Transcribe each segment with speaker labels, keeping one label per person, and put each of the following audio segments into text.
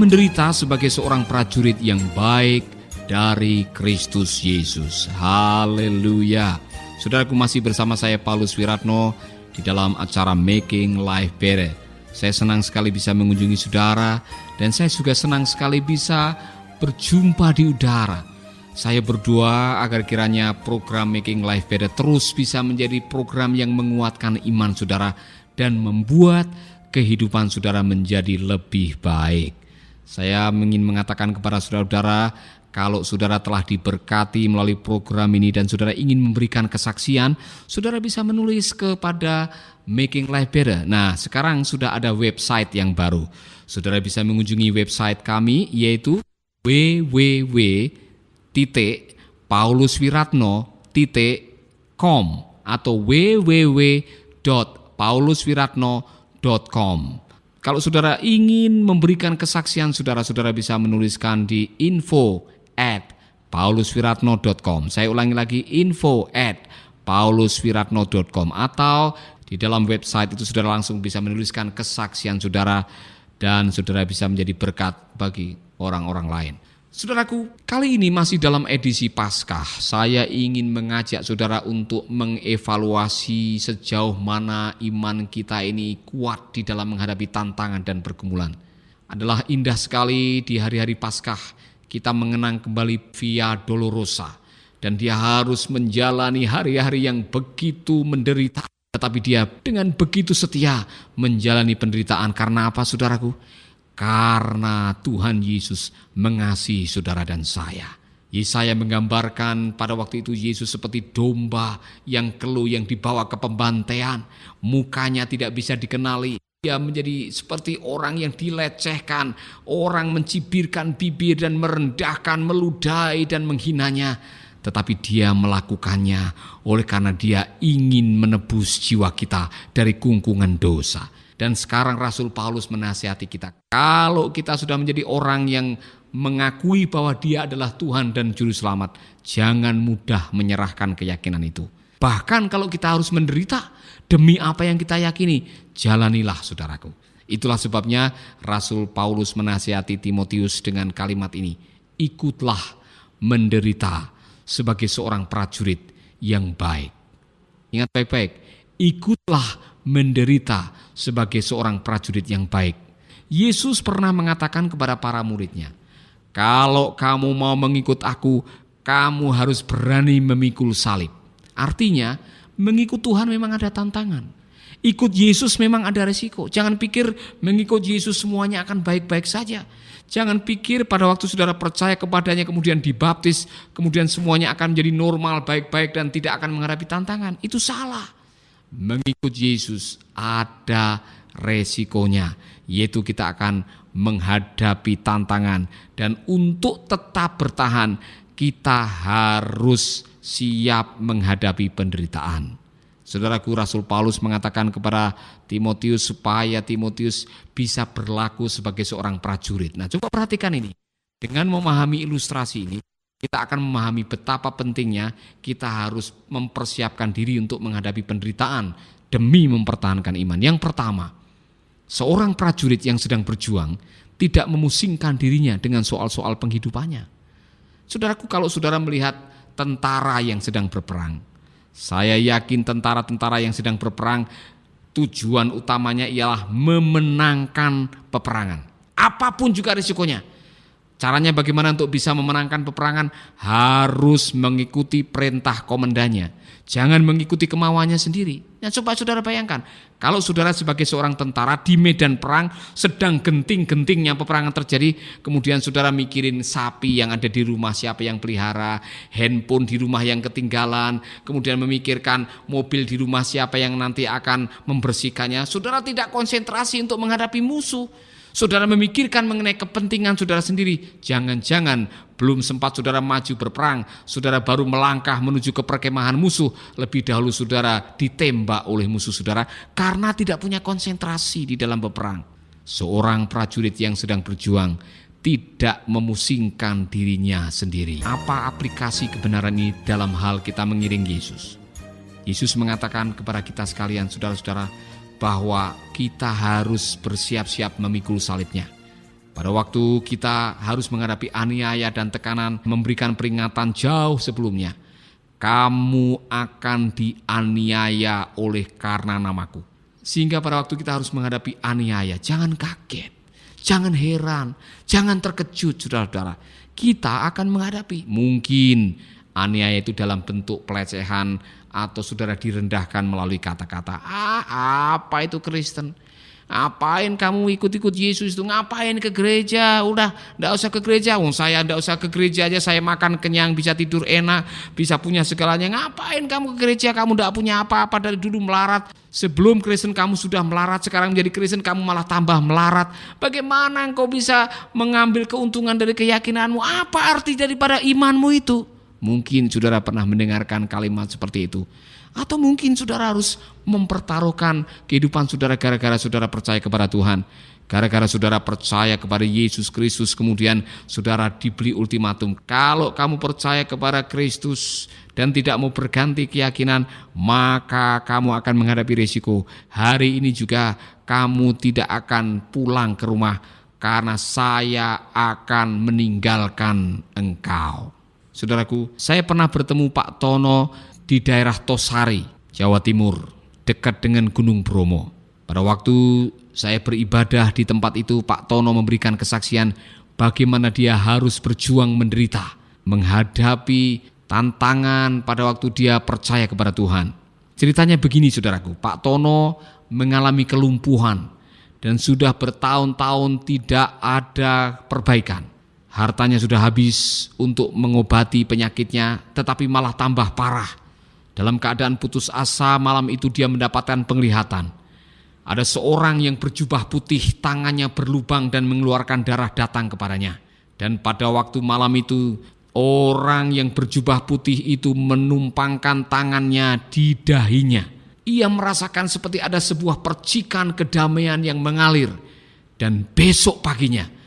Speaker 1: menderita sebagai seorang prajurit yang baik dari Kristus Yesus. Haleluya. Saudaraku, masih bersama saya Paulus Wiratno di dalam acara Making Life Better. Saya senang sekali bisa mengunjungi saudara, dan saya juga senang sekali bisa berjumpa di udara. Saya berdoa agar kiranya program Making Life Better terus bisa menjadi program yang menguatkan iman saudara dan membuat kehidupan saudara menjadi lebih baik. Saya ingin mengatakan kepada saudara-saudara, kalau saudara telah diberkati melalui program ini dan saudara ingin memberikan kesaksian, saudara bisa menulis kepada Making Life Better. Nah, sekarang sudah ada website yang baru. Saudara bisa mengunjungi website kami, yaitu www.pauluswiratno.com atau www.pauluswiratno.com. Kalau saudara ingin memberikan kesaksian, saudara bisa menuliskan di info@pauluswiratno.com. Saya ulangi lagi, info@pauluswiratno.com, atau di dalam website itu saudara langsung bisa menuliskan kesaksian saudara dan saudara bisa menjadi berkat bagi orang-orang lain. Saudaraku, kali ini masih dalam edisi Paskah. Saya ingin mengajak saudara untuk mengevaluasi sejauh mana iman kita ini kuat di dalam menghadapi tantangan dan pergumulan. Adalah indah sekali di hari-hari Paskah kita mengenang kembali Via Dolorosa, dan dia harus menjalani hari-hari yang begitu menderita. Tetapi dia dengan begitu setia menjalani penderitaan. Karena apa, saudaraku? Karena Tuhan Yesus mengasihi saudara dan saya. Yesaya menggambarkan pada waktu itu Yesus seperti domba yang keluh yang dibawa ke pembantaian. Mukanya tidak bisa dikenali. Dia menjadi seperti orang yang dilecehkan. Orang mencibirkan bibir dan merendahkan, meludahi dan menghinanya. Tetapi dia melakukannya oleh karena dia ingin menebus jiwa kita dari kungkungan dosa. Dan sekarang Rasul Paulus menasihati kita, kalau kita sudah menjadi orang yang mengakui bahwa dia adalah Tuhan dan Juru Selamat, jangan mudah menyerahkan keyakinan itu. Bahkan kalau kita harus menderita demi apa yang kita yakini, jalanilah, saudaraku. Itulah sebabnya Rasul Paulus menasihati Timotius dengan kalimat ini, ikutlah menderita sebagai seorang prajurit yang baik. Ingat baik-baik, ikutlah menderita sebagai seorang prajurit yang baik. Yesus pernah mengatakan kepada para muridnya, kalau kamu mau mengikut aku, kamu harus berani memikul salib. Artinya, mengikut Tuhan memang ada tantangan. Ikut Yesus memang ada resiko. Jangan pikir mengikut Yesus semuanya akan baik-baik saja. Jangan pikir pada waktu saudara percaya kepadanya kemudian dibaptis, kemudian semuanya akan menjadi normal, baik-baik dan tidak akan menghadapi tantangan. Itu salah. Mengikut Yesus ada resikonya, yaitu kita akan menghadapi tantangan, dan untuk tetap bertahan kita harus siap menghadapi penderitaan. Saudaraku, Rasul Paulus mengatakan kepada Timotius supaya Timotius bisa berlaku sebagai seorang prajurit. Nah, coba perhatikan ini. Dengan memahami ilustrasi ini, kita akan memahami betapa pentingnya kita harus mempersiapkan diri untuk menghadapi penderitaan demi mempertahankan iman. Yang pertama, seorang prajurit yang sedang berjuang tidak memusingkan dirinya dengan soal-soal penghidupannya. Saudaraku, kalau saudara melihat tentara yang sedang berperang, saya yakin tentara-tentara yang sedang berperang tujuan utamanya ialah memenangkan peperangan. Apapun juga risikonya. Caranya bagaimana untuk bisa memenangkan peperangan? Harus mengikuti perintah komandannya. Jangan mengikuti kemauannya sendiri. Nah, coba saudara bayangkan, kalau saudara sebagai seorang tentara di medan perang sedang genting-gentingnya peperangan terjadi, kemudian saudara mikirin sapi yang ada di rumah siapa yang pelihara, handphone di rumah yang ketinggalan, kemudian memikirkan mobil di rumah siapa yang nanti akan membersihkannya. Saudara tidak konsentrasi untuk menghadapi musuh. Saudara memikirkan mengenai kepentingan saudara sendiri. Jangan-jangan belum sempat saudara maju berperang, saudara baru melangkah menuju ke perkemahan musuh. Lebih dahulu saudara ditembak oleh musuh saudara karena tidak punya konsentrasi di dalam berperang. Seorang prajurit yang sedang berjuang tidak memusingkan dirinya sendiri. Apa aplikasi kebenaran ini dalam hal kita mengiring Yesus? Yesus mengatakan kepada kita sekalian, saudara-saudara, bahwa kita harus bersiap-siap memikul salibnya. Pada waktu kita harus menghadapi aniaya dan tekanan, memberikan peringatan jauh sebelumnya. Kamu akan dianiaya oleh karena namaku. Sehingga pada waktu kita harus menghadapi aniaya, jangan kaget, jangan heran, jangan terkejut saudara-saudara. Kita akan menghadapi mungkin aniaya itu dalam bentuk pelecehan atau saudara direndahkan melalui kata-kata, apa itu Kristen? Ngapain kamu ikut-ikut Yesus itu? Ngapain ke gereja? Udah enggak usah ke gereja. Saya enggak usah ke gereja aja, saya makan kenyang, bisa tidur enak, bisa punya segalanya. Ngapain kamu ke gereja? Kamu enggak punya apa-apa, dari dulu melarat. Sebelum Kristen kamu sudah melarat, sekarang menjadi Kristen kamu malah tambah melarat. Bagaimana engkau bisa mengambil keuntungan dari keyakinanmu? Apa arti daripada imanmu itu? Mungkin saudara pernah mendengarkan kalimat seperti itu. Atau mungkin saudara harus mempertaruhkan kehidupan saudara gara-gara saudara percaya kepada Tuhan. Gara-gara saudara percaya kepada Yesus Kristus, kemudian saudara diberi ultimatum. Kalau kamu percaya kepada Kristus dan tidak mau berganti keyakinan, maka kamu akan menghadapi risiko. Hari ini juga kamu tidak akan pulang ke rumah karena saya akan meninggalkan engkau. Saudaraku, saya pernah bertemu Pak Tono di daerah Tosari, Jawa Timur, dekat dengan Gunung Bromo. Pada waktu saya beribadah di tempat itu, Pak Tono memberikan kesaksian bagaimana dia harus berjuang menderita, menghadapi tantangan pada waktu dia percaya kepada Tuhan. Ceritanya begini saudaraku, Pak Tono mengalami kelumpuhan dan sudah bertahun-tahun tidak ada perbaikan. Hartanya sudah habis untuk mengobati penyakitnya, tetapi malah tambah parah. Dalam keadaan putus asa, malam itu dia mendapatkan penglihatan. Ada seorang yang berjubah putih, tangannya berlubang dan mengeluarkan darah datang kepadanya. Dan pada waktu malam itu, orang yang berjubah putih itu menumpangkan tangannya di dahinya. Ia merasakan seperti ada sebuah percikan kedamaian yang mengalir. Dan besok paginya,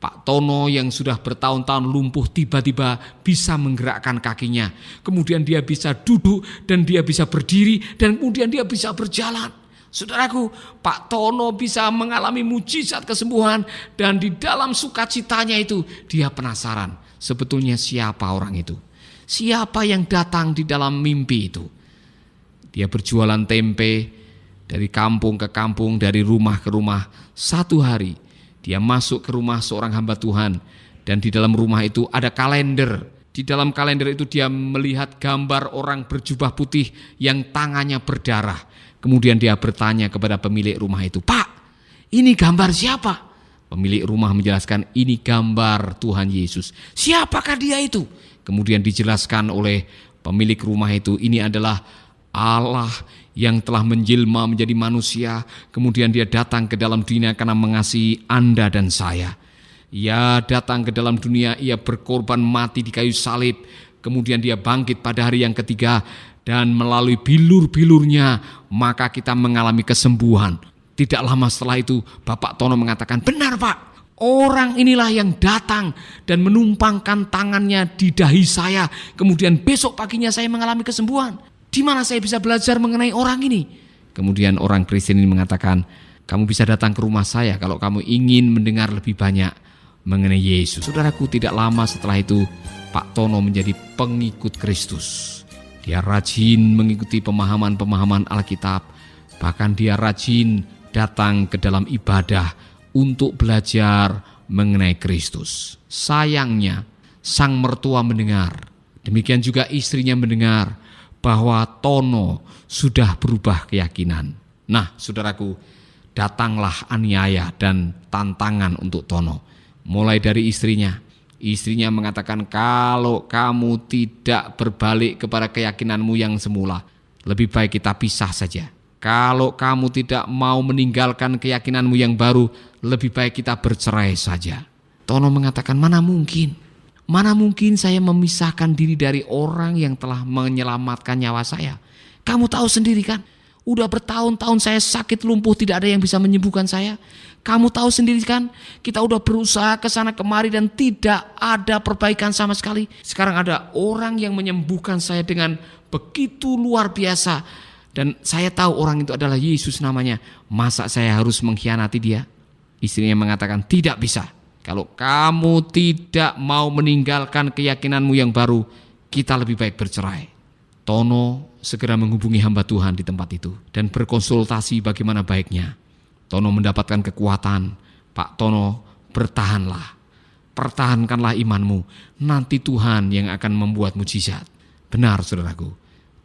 Speaker 1: Pak Tono yang sudah bertahun-tahun lumpuh tiba-tiba bisa menggerakkan kakinya. Kemudian dia bisa duduk dan dia bisa berdiri dan kemudian dia bisa berjalan. Saudaraku, Pak Tono bisa mengalami mujizat kesembuhan dan di dalam sukacitanya itu dia penasaran sebetulnya siapa orang itu. Siapa yang datang di dalam mimpi itu. Dia berjualan tempe dari kampung ke kampung, dari rumah ke rumah. Satu hari dia masuk ke rumah seorang hamba Tuhan dan di dalam rumah itu ada kalender. Di dalam kalender itu dia melihat gambar orang berjubah putih yang tangannya berdarah. Kemudian dia bertanya kepada pemilik rumah itu, "Pak, ini gambar siapa?" Pemilik rumah menjelaskan, "Ini gambar Tuhan Yesus." "Siapakah dia itu?" Kemudian dijelaskan oleh pemilik rumah itu, "Ini adalah Allah yang telah menjelma menjadi manusia, kemudian dia datang ke dalam dunia karena mengasihi Anda dan saya. Ia datang ke dalam dunia, ia berkorban mati di kayu salib, kemudian dia bangkit pada hari yang ketiga, dan melalui bilur-bilurnya maka kita mengalami kesembuhan." Tidak lama setelah itu Bapak Tono mengatakan, "Benar Pak, orang inilah yang datang dan menumpangkan tangannya di dahi saya, kemudian besok paginya saya mengalami kesembuhan. Di mana saya bisa belajar mengenai orang ini?" Kemudian orang Kristen ini mengatakan, "Kamu bisa datang ke rumah saya kalau kamu ingin mendengar lebih banyak mengenai Yesus." Saudaraku, tidak lama setelah itu Pak Tono menjadi pengikut Kristus. Dia rajin mengikuti pemahaman-pemahaman Alkitab. Bahkan dia rajin datang ke dalam ibadah untuk belajar mengenai Kristus. Sayangnya, sang mertua mendengar. Demikian juga istrinya mendengar bahwa Tono sudah berubah keyakinan. Nah, saudaraku, datanglah aniaya dan tantangan untuk Tono. Mulai dari istrinya. Istrinya mengatakan, "Kalau kamu tidak berbalik kepada keyakinanmu yang semula, lebih baik kita pisah saja. Kalau kamu tidak mau meninggalkan keyakinanmu yang baru, lebih baik kita bercerai saja." Tono mengatakan, "Mana mungkin? Mana mungkin saya memisahkan diri dari orang yang telah menyelamatkan nyawa saya? Kamu tahu sendiri kan, udah bertahun-tahun saya sakit lumpuh, tidak ada yang bisa menyembuhkan saya. Kamu tahu sendiri kan, kita udah berusaha ke sana kemari dan tidak ada perbaikan sama sekali. Sekarang ada orang yang menyembuhkan saya dengan begitu luar biasa. Dan saya tahu orang itu adalah Yesus namanya. Masa saya harus mengkhianati dia?" Istrinya mengatakan, "Tidak bisa. Kalau kamu tidak mau meninggalkan keyakinanmu yang baru, kita lebih baik bercerai. Tono segera menghubungi hamba Tuhan di tempat itu dan berkonsultasi bagaimana baiknya. Tono mendapatkan kekuatan. Pak Tono, bertahanlah. Pertahankanlah imanmu. Nanti Tuhan yang akan membuat mujizat. Benar, saudaraku.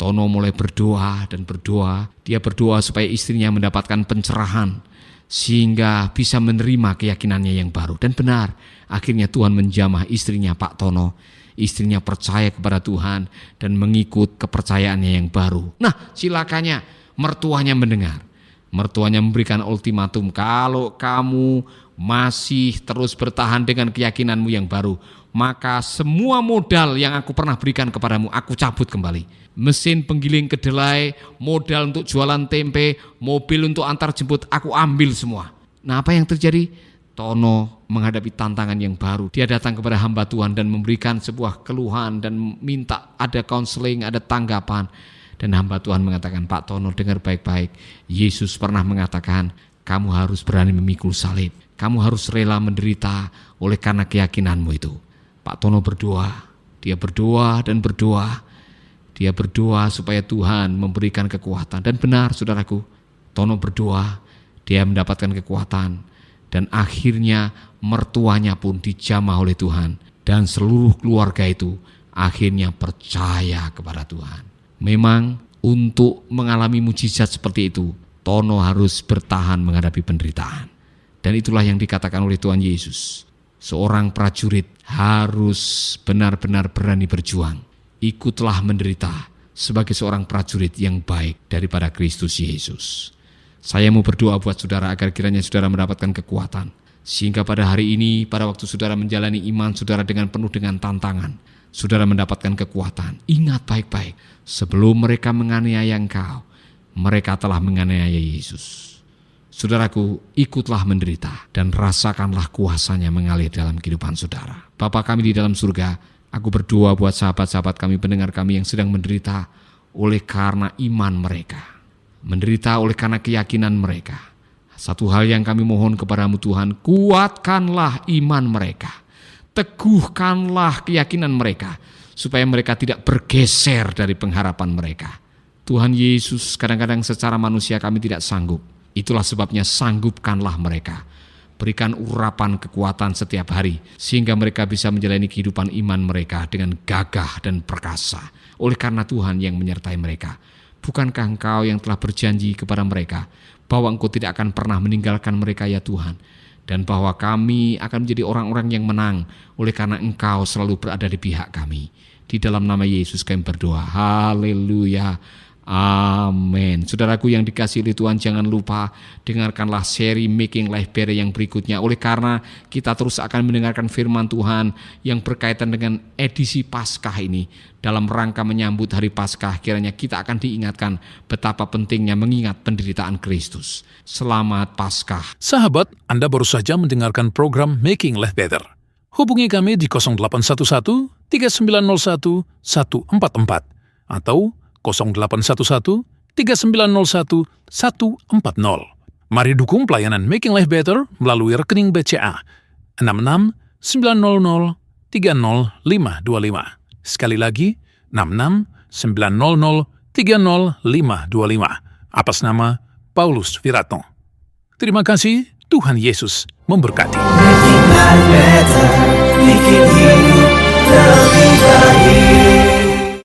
Speaker 1: Tono mulai berdoa dan berdoa. Dia berdoa supaya istrinya mendapatkan pencerahan, sehingga bisa menerima keyakinannya yang baru. Dan benar, akhirnya Tuhan menjamah istrinya Pak Tono. Istrinya percaya kepada Tuhan dan mengikut kepercayaannya yang baru. Nah, silakannya mertuanya mendengar. Mertuanya memberikan ultimatum, kalau kamu masih terus bertahan dengan keyakinanmu yang baru, maka semua modal yang aku pernah berikan kepadamu, aku cabut kembali. Mesin penggiling kedelai, modal untuk jualan tempe, mobil untuk antar jemput, aku ambil semua. Nah, apa yang terjadi? Tono menghadapi tantangan yang baru. Dia datang kepada hamba Tuhan dan memberikan sebuah keluhan dan minta ada konseling, ada tanggapan. Dan hamba Tuhan mengatakan, Pak Tono, dengar baik-baik. Yesus pernah mengatakan, kamu harus berani memikul salib. Kamu harus rela menderita oleh karena keyakinanmu itu. Pak Tono berdoa. Dia berdoa dan berdoa. Dia berdoa supaya Tuhan memberikan kekuatan. Dan benar, saudaraku, Tono berdoa, dia mendapatkan kekuatan. Dan akhirnya mertuanya pun dijamah oleh Tuhan. Dan seluruh keluarga itu akhirnya percaya kepada Tuhan. Memang untuk mengalami mujizat seperti itu, Tono harus bertahan menghadapi penderitaan. Dan itulah yang dikatakan oleh Tuhan Yesus. Seorang prajurit harus benar-benar berani berjuang. Ikutlah menderita sebagai seorang prajurit yang baik daripada Kristus Yesus. Saya mau berdoa buat saudara agar kiranya saudara mendapatkan kekuatan. Sehingga pada hari ini, pada waktu saudara menjalani iman saudara dengan penuh dengan tantangan, saudara mendapatkan kekuatan. Ingat baik-baik, sebelum mereka menganiaya engkau, mereka telah menganiaya Yesus. Saudaraku, ikutlah menderita dan rasakanlah kuasanya mengalir dalam kehidupan saudara. Bapa kami di dalam surga, aku berdoa buat sahabat-sahabat kami, pendengar kami yang sedang menderita oleh karena iman mereka. Menderita oleh karena keyakinan mereka. Satu hal yang kami mohon kepadamu Tuhan, kuatkanlah iman mereka. Teguhkanlah keyakinan mereka, supaya mereka tidak bergeser dari pengharapan mereka. Tuhan Yesus, kadang-kadang secara manusia kami tidak sanggup. Itulah sebabnya sanggupkanlah mereka. Berikan urapan kekuatan setiap hari, sehingga mereka bisa menjalani kehidupan iman mereka dengan gagah dan perkasa. Oleh karena Tuhan yang menyertai mereka. Bukankah Engkau yang telah berjanji kepada mereka bahwa Engkau tidak akan pernah meninggalkan mereka ya Tuhan, dan bahwa kami akan menjadi orang-orang yang menang oleh karena Engkau selalu berada di pihak kami. Di dalam nama Yesus kami berdoa. Haleluya. Amin. Saudaraku yang dikasihi oleh Tuhan, jangan lupa dengarkanlah seri Making Life Better yang berikutnya. Oleh karena kita terus akan mendengarkan firman Tuhan yang berkaitan dengan edisi Paskah ini. Dalam rangka menyambut hari Paskah, kiranya kita akan diingatkan betapa pentingnya mengingat penderitaan Kristus. Selamat Paskah.
Speaker 2: Sahabat, Anda baru saja mendengarkan program Making Life Better. Hubungi kami di 0811 3901 144 atau 0811 3901 140. Mari dukung pelayanan Making Life Better melalui rekening BCA 66 900 30525. Sekali lagi, 66 900 30525 atas nama Paulus Wiratno. Terima kasih, Tuhan Yesus memberkati.
Speaker 3: Making life better, making